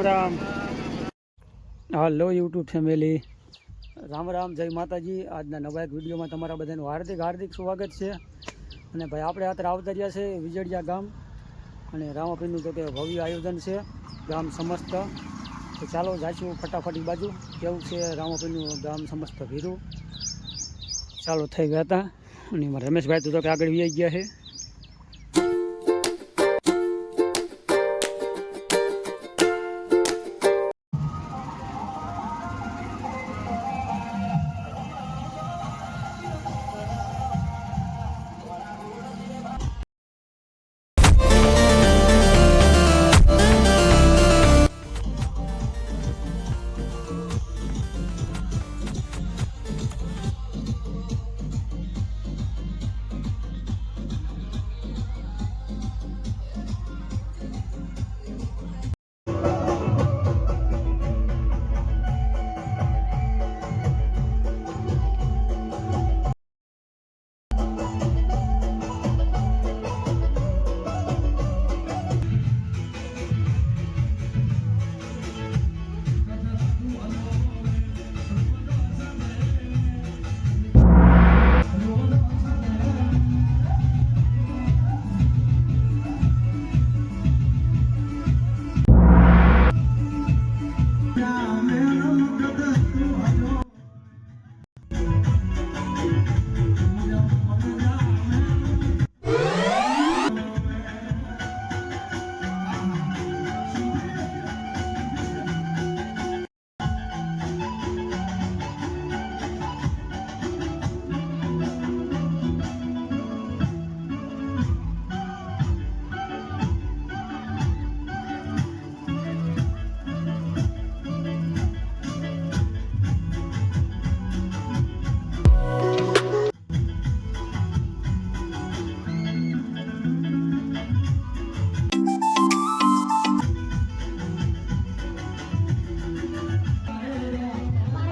રામ હાલો YouTube family, Ram Ram, જય માતાજી। આજના નવા એક વિડીયોમાં તમારા બધાનું હાર્દિક હાર્દિક સ્વાગત છે। અને ભાઈ આપણે અત્યારે આવતા રહ્યા છે વિજડિયા ગામ, અને રામાપીરનું તો કે ભવ્ય આયોજન છે ગામ સમસ્ત। તો ચાલો જાશું ફટાફટ બાજુ કેવું છે રામાપીરનું ગામ સમસ્ત ભીરું। ચાલો થઈ ગયા હતા, અને એમાં રમેશભાઈ તો કે આગળ વી ગયા છે।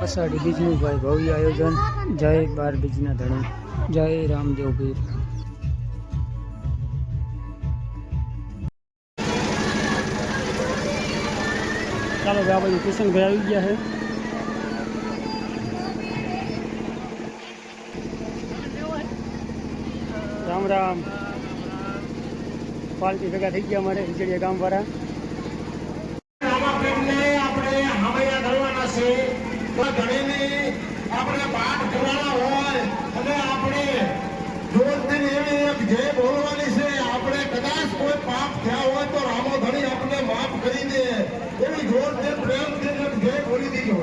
અષાઢી બીજનું ભાઈ ભવ્ય આયોજન, જય 12 બીજના ધણી, જય રામદેવ પીર। ચાલો ભાઈ આ બાજુ કિશનભાઈ આવી ગયા છે। રામ રામ, પાલટી ભેગા થઈ ગયા અમારે વિજડિયા ગામ વાળા। આપણે પાઠ કરવાના હોય અને આપણે જોરથી એવી એક જય બોલવાની છે। આપણે કદાચ કોઈ પાપ થયા હોય તો રામો ધણી આપણે માફ કરી દે, એવી જોરથી પ્રેમથી એક જય બોલી દીધો।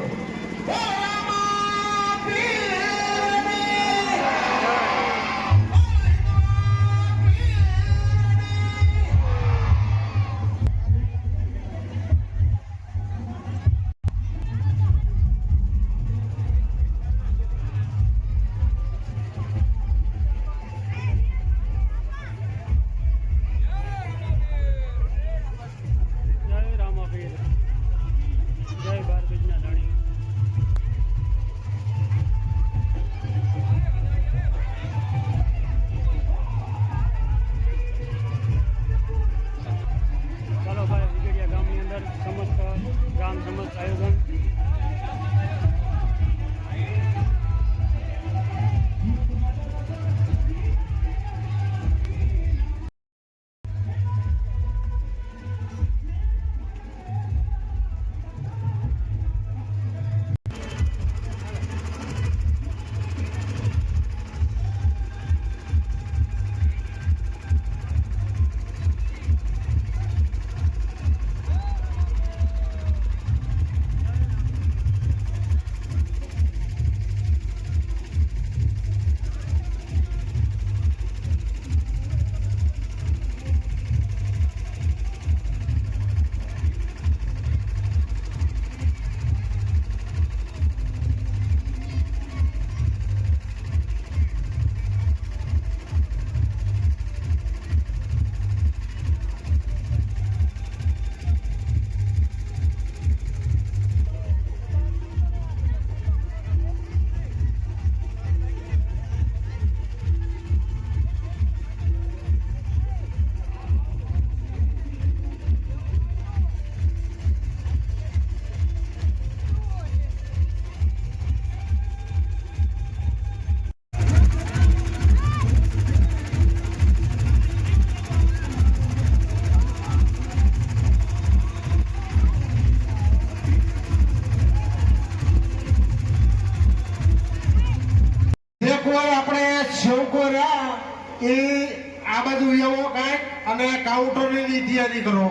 આવો કાંઈક અને કાઉન્ટરની તૈયારી કરો.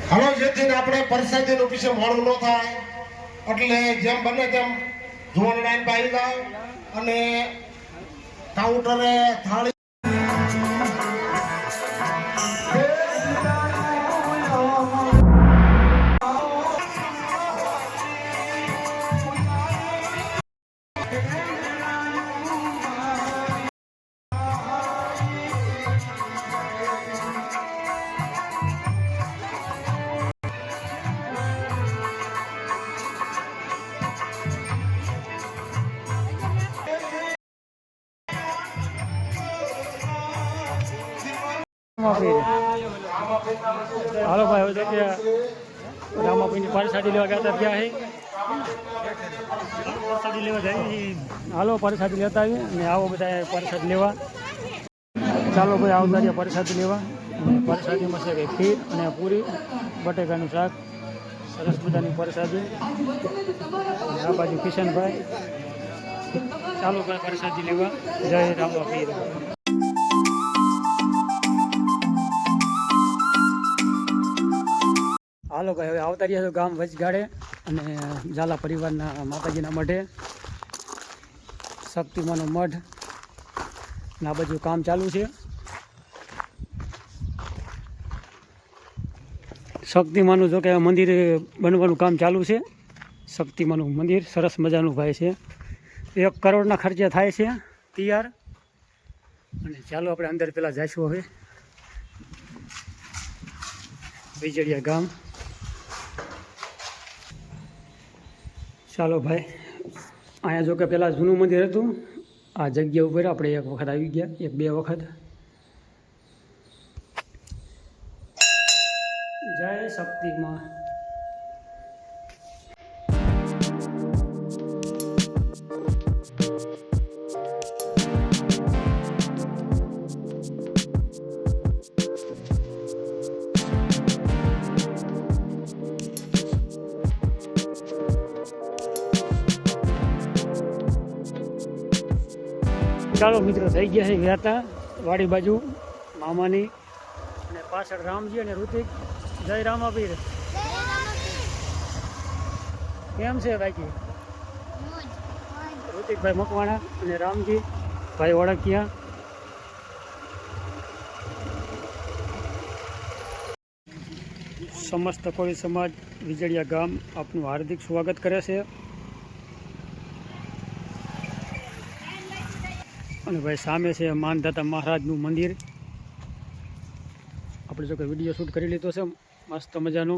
હાલો, જેથી આપણે પરસાદીનું વિશે મોડું ન થાય એટલે જેમ બને તેમ જુવાન લાઈન પાઈ જાવ અને કાઉન્ટરે થાળી હાલો ભાઈ, હવે તો કે રામાપીની પરસાદી લેવા ગયા હતા ત્યાં પરસાદી લેવા જાય. હાલો, પરસાદી લેતા આવીએ અને આવો બધા પરસાદી લેવા. ચાલો ભાઈ, આવતા રહ્યા પરસાદી લેવા. પરસાદીમાં છે કે ખીર અને પૂરી, બટેકાનું શાક, સરસ મજાની પરસાદી. આ બાજુ કિશનભાઈ. ચાલો ભાઈ, પરસાદી લેવા. જય રામાપીર. હાલો ભાઈ, હવે આવતા રહ્યા છો ગામ વચગાડે અને ઝાલા પરિવારના માતાજીના મઢે, શક્તિમાનો મઢ. આ બાજુ કામ ચાલુ છે. શક્તિમાનું જો કે મંદિર બનવાનું કામ ચાલુ છે. શક્તિમાનું મંદિર સરસ મજાનું ભાઈ છે. 1 કરોડના ખર્ચે થાય છે તૈયાર. અને ચાલો આપણે અંદર પહેલાં જઈશું. હવે વિજળિયા ગામ. ચાલો ભાઈ, અહીંયા જો કે પહેલાં જૂનું મંદિર હતું. આ જગ્યા ઉપર આપણે એક વખત આવી ગયા, 1-2 વખત. જય શક્તિમાં. ચાલો મિત્રો, થઈ ગયા છે વ્યાતા વાડી બાજુ મામાની, અને પાછળ રામજી અને ઋતિક. જય રામાપીર. કેમ છે બાકી? ઋતિકભાઈ મકવાણા અને રામજી ભાઈ ઓળખ્યા. સમસ્ત કોળી સમાજ વિજળિયા ગામ આપનું હાર્દિક સ્વાગત કરે છે. અને ભાઈ સામે છે માનદાતા મહારાજનું મંદિર. આપણે જો કે વિડીયો શૂટ કરી લીધો છે મસ્ત મજાનો.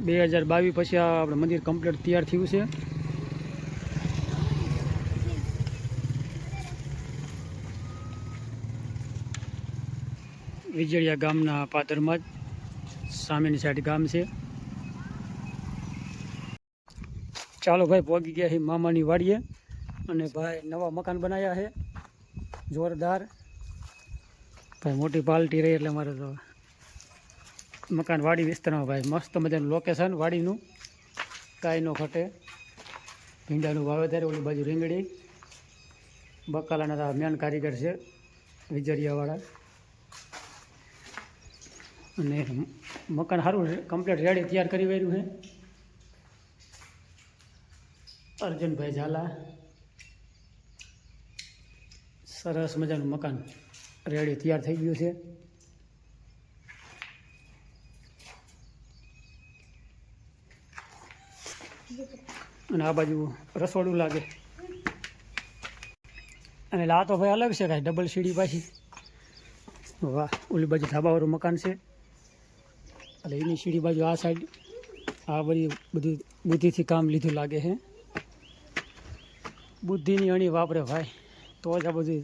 2022 પછી આ આપણે મંદિર કમ્પ્લીટ તૈયાર થયું છે. વિજળિયા ગામના પાદરમાં જ સામેની સાઈડ ગામ છે. ચાલો ભાઈ, પહોંચી ગયા છે મામાની વાડીએ. અને ભાઈ નવા મકાન બનાવ્યા છે જોરદાર. ભાઈ મોટી પાર્ટી રહી એટલે મારે તો મકાન વાડી વિસ્તારમાં ભાઈ મસ્ત મજાનું લોકેશન વાડીનું, કાંઈ ન ઘટે. ભીંડાનું વાવેતર, ઓલી બાજુ રીંગણી. બકાલાના મેન કારીગર છે વિજળિયાવાળા. અને મકાન સારું કમ્પ્લીટ રેડી તૈયાર કરી વાર્યું છે. અર્જુનભાઈ ઝાલા. સરસ મજાનું મકાન રેડી તૈયાર થઈ ગયું છે. અને આ બાજુ રસોડું લાગે. અને આ તો ભાઈ અલગ છે કાંઈ, ડબલ સીડી પાછી. વાહ, ઓલી બાજુ ધાબાવાળું મકાન છે એટલે એની સીડી બાજુ આ સાઈડ. આ બધું બુદ્ધિથી કામ લીધું લાગે છે. બુદ્ધિની અણી વાપરે ભાઈ, તો જ આ બધું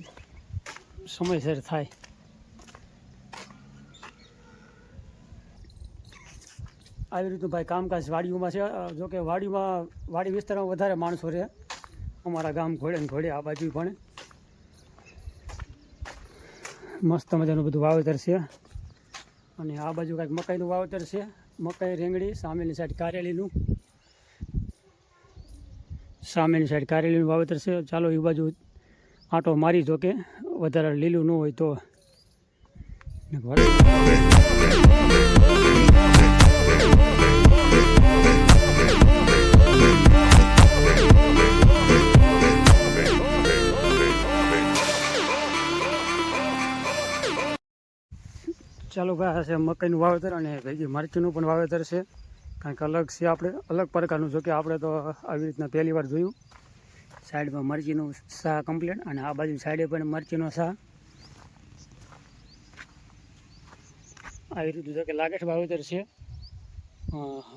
સમયસર થાય. આવી રીતનું ભાઈ કામકાજ વાડીઓમાં છે. જો કે વાડી વિસ્તારમાં વધારે માણસો રહે. અમારા ગામ ઘોડે ને ઘોડે આ બાજુ પણ મસ્ત મજાનું બધું વાવેતર છે. અને આ બાજુ કાંઈક મકાઈનું વાવેતર છે. મકાઈ, રીંગણી. સામેની સાઈડ કારેલીનું વાવેતર છે. ચાલો એ બાજુ આંટો મારી જો કે વધારે લીલું ન હોય તો. ચાલો ભાઈ, આ છે મકાઈનું વાવેતર અને ભેગી મરચીનું પણ વાવેતર છે. કાંઈક અલગ છે, આપણે અલગ પ્રકારનું. જો કે આપણે તો આવી રીતના પહેલી વાર જોયું. સાઈડમાં મરચીનું શાહ કમ્પ્લીટ અને આ બાજુ સાઈડે પણ મરચીનો શાહ. આવી રીતનું જો કે લાગે છે વાવેતર છે.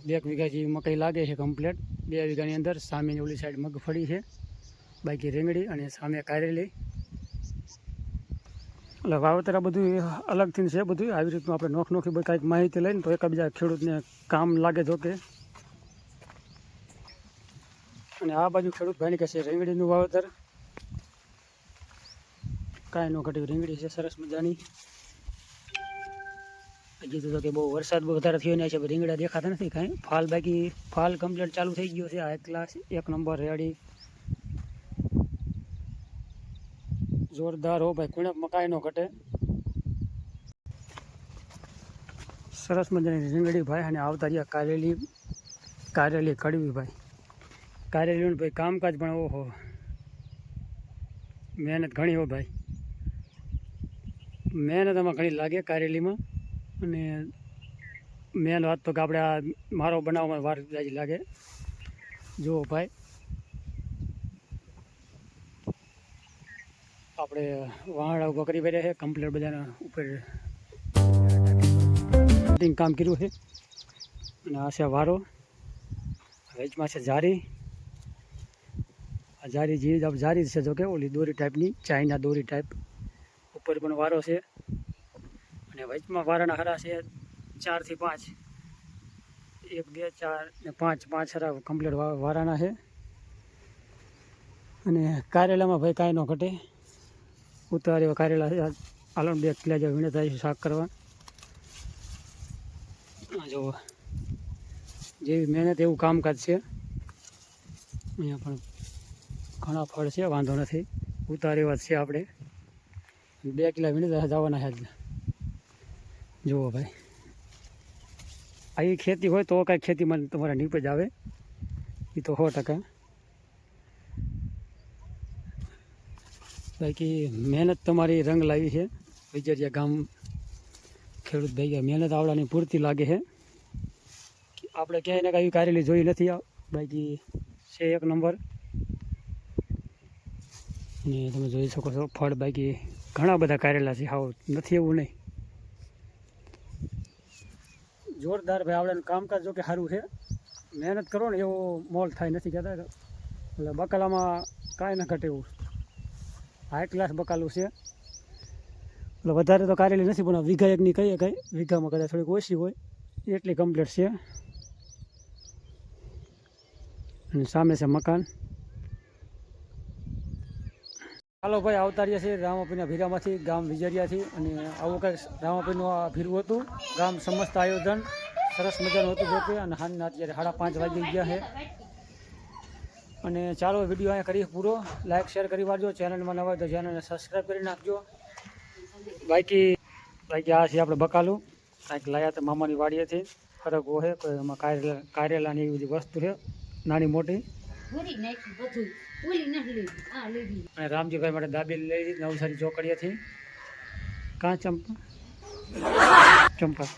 2 વીઘા જેવી મકાઈ લાગે છે કમ્પ્લીટ. 2 વીઘાની અંદર સામેની ઓલી સાઈડ મગફળી છે, બાકી રીંગણી અને સામે કારેલી. એટલે વાવેતર આ બધું અલગથી છે. બધું આવી રીતનું આપણે નોખી કાંઈક માહિતી લઈને તો એકબીજા ખેડૂતને કામ લાગે. જો કે અને આ બાજુ ખેડૂત ભાઈને કહે છે રીંગણીનું વાવેતર. કાંઈ ન ઘટ્યું, રીંગણી છે સરસ મજાની. હજી તો કે બહુ વરસાદ બહુ વધારે થયો ને છે, રીંગણા દેખાતા નથી કાંઈ. ફાલ બાકી ફાલ કમ્પ્લીટ ચાલુ થઈ ગયો છે. આ ક્લાસ 1 નંબર રેડી જોરદાર હો ભાઈ. કુણક મકાઈ નો ઘટે. સરસ મજાની રીંગણી ભાઈ. અને આવતા રહ્યા કારેલી કડવી ભાઈ. કારેલીનું ભાઈ કામકાજ પણ ઓહો, મહેનત ઘણી હો ભાઈ. મહેનત આમાં ઘણી લાગે કારેલીમાં. અને મેન વાત તો કે આપણે આ મારો બનાવવામાં વાર જ લાગે. જુઓ ભાઈ, આપણે વાહડા ઊભા કરી બેઠા છે. કમ્પ્લીટ બધાના ઉપર કામ કર્યું છે. અને આ છે વારો, વેચમાં છે જારી. આ જારી છે જો કે ઓલી દોરી ટાઈપની, ચાઇના દોરી ટાઈપ. ઉપર પણ વારો છે. અને વચમાં વારાના હરા છે 4 થી 5. 1 2 4 ને 5 હરા કમ્પ્લીટ વારાના છે. અને કારેલામાં ભાઈ કાંઈ ન ઘટે. ઉતાર એવા કારેલા છે. આલમ 2 કિલા જેવા વીણે થાય છે શાક કરવા. જો જેવી મહેનત એવું કામકાજ છે. અહીંયા પણ ઘણા ફળ છે, વાંધો નથી. ઉતાર એવા છે. આપણે 2 કિલા વીણે જવાના છે. જુઓ ભાઈ, આવી ખેતી હોય તો કાંઈક ખેતીમાં તમારા નીપજ આવે, એ તો 100%. બાકી મહેનત તમારી રંગ લાવી છે. વિજરિયા ગામ ખેડૂત ભાઈ મહેનત આવડાની પૂરતી લાગે છે. આપણે ક્યાંય ને કાંઈ કારેલી જોઈ નથી. બાકી છે 1 નંબર. અને તમે જોઈ શકો છો ફળ. બાકી ઘણા બધા કારેલા છે, હાવ નથી એવું નહીં. જોરદાર ભાઈ. આવડેનું કામકાજ જો કે સારું છે. મહેનત કરો ને એવો મોલ થાય નથી કહેતા. એટલે બકાલામાં કાંઈ ન ઘટે એવું હાઈ ક્લાસ બકાલું છે. એટલે વધારે તો કારેલી નથી, પણ વીઘા 1ની કહીએ કાંઈ. વીઘામાં કદાચ થોડીક ઓછી હોય એટલી કમ્પ્લીટ છે. અને સામે છે મકાન. ચાલો ભાઈ, આવતા રહ્યા છે રામાપીરના ભીરામાંથી, ગામ વિજરિયાથી. અને આવું કંઈક રામાપીરનું આ ભીરું હતું. ગામ સમસ્ત આયોજન સરસ મજાનું હતું જોકે. અને હાલના અત્યારે 5:30 વાગી ગયા છે. અને ચાલો વિડીયો અહીંયા કરીએ પૂરો. લાઇક શેર કરી વાળજો. ચેનલમાં નવા હોય તો ચેનલને સબસ્ક્રાઈબ કરી નાખજો. બાકી આ છે આપણે બકાલું. કાંઈક લાયા તો મામાની વાડીએથી. ફરક હોય કોઈ એમાં કારેલાની એવી બધી વસ્તુ છે નાની મોટી. અને રામજીભાઈ માટે દાબેલી લઈ લીધી નવસારી ચોકડીએથી. કાં ચંપા